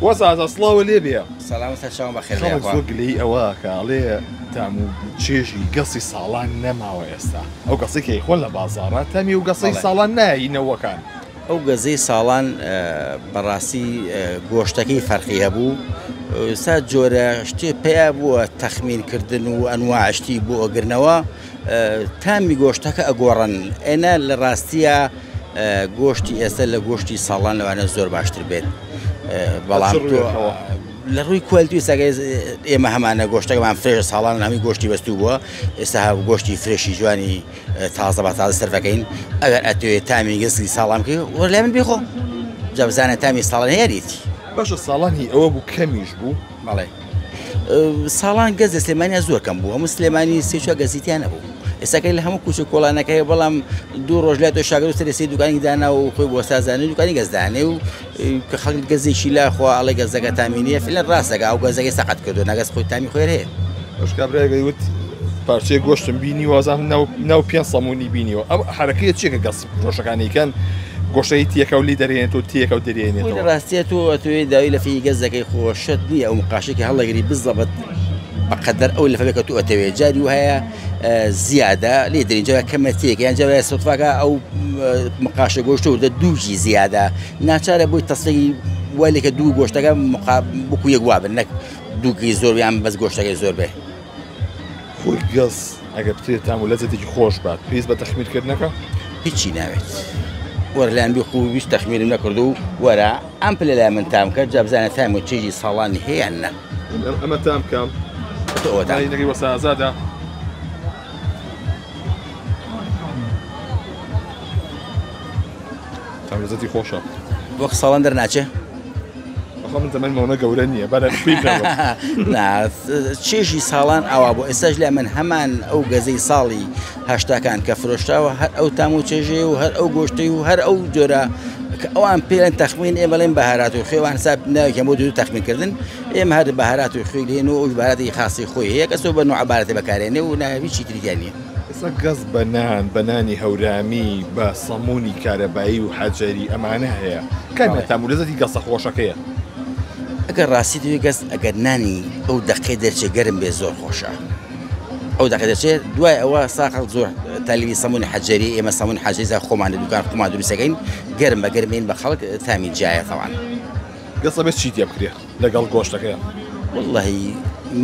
وەسا سڵاوە لێ بێ سەلامەتە بەخێر زۆر گلەی ئەوە کاڵێ تام و چێژی گەسی ساڵان نەماوە ئێستا ئەو گەسێکی خۆن لە بازاڕە تەمی و گەسەی ساڵان نایینەوەکان ئەو گەزەی ساڵان بەڕاستی گۆشتەکەی فەرقی هەبوو سا جۆرە شتێ پێیا بووە تەخمینکردن و ئەنواعشتی بۆ ئەگرنەوە تامی گۆشتەکە ئەگۆڕن ئێنە لە ڕاستیە گۆشتی ئێستا لە گۆشتی ساڵان لەوانە زۆر باشتر بێت بەڵام لە ڕووی کوالتی ساگەی ئێمە هەمانە گۆشتەکەمان فرێژە ساڵان هەمی گۆشتی بەستوو بووە ئێستا گۆشتی فرێشی جوانی تازە بە تازە سەرفەکەین ئەگەر ئەتوێت تامی گەستی ساڵام کرد وەرە لای من بێخۆ جا بزانە تامی ساڵان هێریتی باشە ساڵانی ئەوە بوو کەمیش بوو بەڵێ ساڵان گەز لە سلێمانیا زۆر کەم بوو هەموو سلێمانی سێ گەزیتیان نەبوو ئێستاکەی لە هەموو کوچە کۆڵانەکەی بەڵام دوو ڕۆژ لای تۆ شاگەر سەری سی دوکانی دانا و خۆی بۆ سازانێ دوکانی گەزدانێ و کە خەڵک گەزێکی لاخوا ئەڵێ گەزەکە تامینیە فعلا ڕاستەکە ئەو گەزەکەی سەقەت کردو نەگەز خۆی تامی خۆی هەیە بەشکا برایگەی وت پارچەی گۆشتم بینی وازام ناو پێ سەمونی بینیەوە ئەم حرەکەیە چیەکە گەس ڕۆژەکانیکەن گۆشەی تیەکە و لی دەرێنێت و تیەکە و دەرێنێتەوە ڕاستیە تۆ ئەتوێ داوی لە فی گەزەکەی خۆشت نییە ئەو مقاشێکی هەڵەگری بزەبەت بەقەدەر ئەو لەفەکە تو ئەتەوێت جاری وهەیە زیادە لێ دەرینجا کەمە تێک یان جارە سوتفاکە ئەو مقاشە گۆشتە وردە دووژی زیادە ناچارە بۆی تەسەی وای لێکە دوو گۆشتەکە بکو یەک وابن نەک دووکی زۆر یان بەس گۆشتەکەی زۆر بێ خۆی گەز ئەگە بترێت تام و لەزەتێکی خۆش بات پێویست بە تەخمیرکردنەکە هیچی ناوێت وەرە لایەن بێ خوو هیچ تەخمیرم نەکردو و وەرە ئەم پلە لای من تام کرد جا بزانە تام و چێژی ساڵانی هەیەیان نە ئەمە تام کام نەگەی وەسا ئازادە تام لەزەتی خۆشە وەک ساڵان دەرناچێ من زەمانمەوە گەورە نییە بەرە چێژی ساڵان ئاوا بۆ ئێستاش لای من هەمان ئەو گەزەی ساڵی هەشتاکان کە فرۆشتاوە هەر ئەو تام و چێژێ و هەر ئەو گۆشتەی و هەر ئەو جۆرە ئەوان پێڵێن تەخمین ئێمە بەڵێن بەهارات و خوێوان حساب ناوێکم بۆ دوو تەخمینکردن ئێمە هەر بەهارات و خوێ لێن و ئەو بەهاراتی خاصی خۆی هەیە کەسۆ بە نوع عبارەتی بەکارێنێ و هیچی تریان نییە ئێستا گەز بەنانی هەورامی بە سەمونی کارەبایی و حەجەری ئەمانە هەیە کامیان تام و لەزەتی گەسە خۆشەکەیە ئەگەر ڕاستی دوێ گەست ئەگەر نانی ئەو دەقەی دەرچێ گەرم بێ زۆر خۆشە ئەو دەقەی دەرچێت دوای ئەوە ساقڵ زۆر تالیبی سەمونی حەجەری ئێمە سەمون حەجەری خۆمان لە دوکان خۆمان دروستەکەین گەرم بە گەرمین بە خەڵک تامی جایە تەوان گەسە بێت چی تێ بکرێ لەگەڵ گۆشتەکەیە واللهی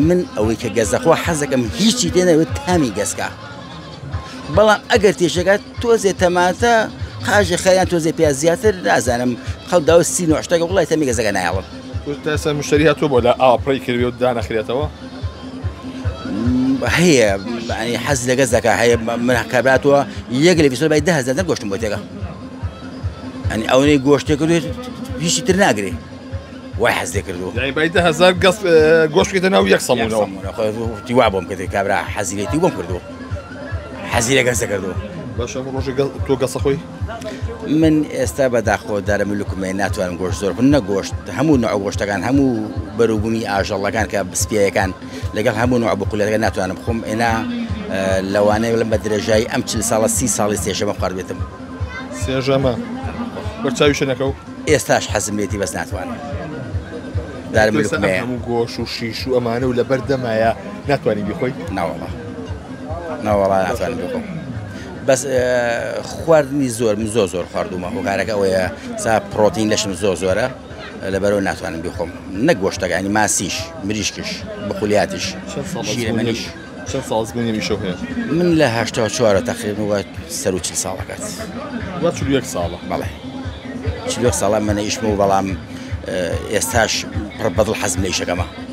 من ئەوەی کە گەزەخوا حەزەکەم هیچی تێنەوێت تامی گەسکە بەڵام ئەگەر تێشەکە تۆزێ تەماتە قاژی خەیان تۆزێ پێ زیاتر نازانم خەڵ داوە سی نوعشتەکە وڵای تەمی گەزەکە نایڵم تاسە مشتری هاتووە بۆ لە ئاپڕی کردوێت و دانەخرێتەوە هەیە حەز لە گەزەکە هەیە من کابراتەوە یەک لە بیسۆ بای 10,000 گۆشتم بۆ تێگە ئەنی ئەوەی گۆشتێ کردوێت هیچی تر ناگرێ وای حەز لێ کردووە بای 10,000 گۆشت بکەیتە ناو یەک سەمونەوە تیوا بۆم کردێت کابرا حەزیرێتی بۆم کردووە حەزی لە گەزە کردووە باشە ڕۆژێ تۆ گەسە خۆی من ئێستا بەداخۆ دارە ملوکمێ ناتوانم گۆشت زۆر بن نەگۆشت هەموو نوع گۆشتەکان هەموو بەروبوومی ئاژەڵەکان کە بسپیەکان لەگەڵ هەموو نوع بقولەکە ناتوانم بخۆم ئێنا لەوانەیە لەم بە درێژایی ئەم 40 ساڵە 30 ساڵی سێژەمە خواردبێتم سێژەمە بەرچاوی شوێنەکە و ئێستاش حەزم لێتی بەس ناتوانم دارە ملوکمێ هەموو گۆش و شیش و ئەمانە و لەبەر دەمایە ناتوانانی بیخۆی ناوەڵا ناتوانم بخۆم بەس خواردنی زۆر من زۆر خواردومە هۆکارەکە ئەوەیە سا پرۆتین لەشم زۆرە لەبەرەوە ناتوانم بخۆم نەک گۆشتەکانی ماسیش مریشکش بەقولیاتیش شیرەمەنیش چەند ساڵ بوونی شەو هەیە من لە 84 تقریبا سەر و 40 ساڵەکەت وا 41 ساڵە بەڵێ 41 ساڵە منە ئیشم و بەڵام ئێستاش پڕ بەدڵ حەزم لە ئیشەکەمە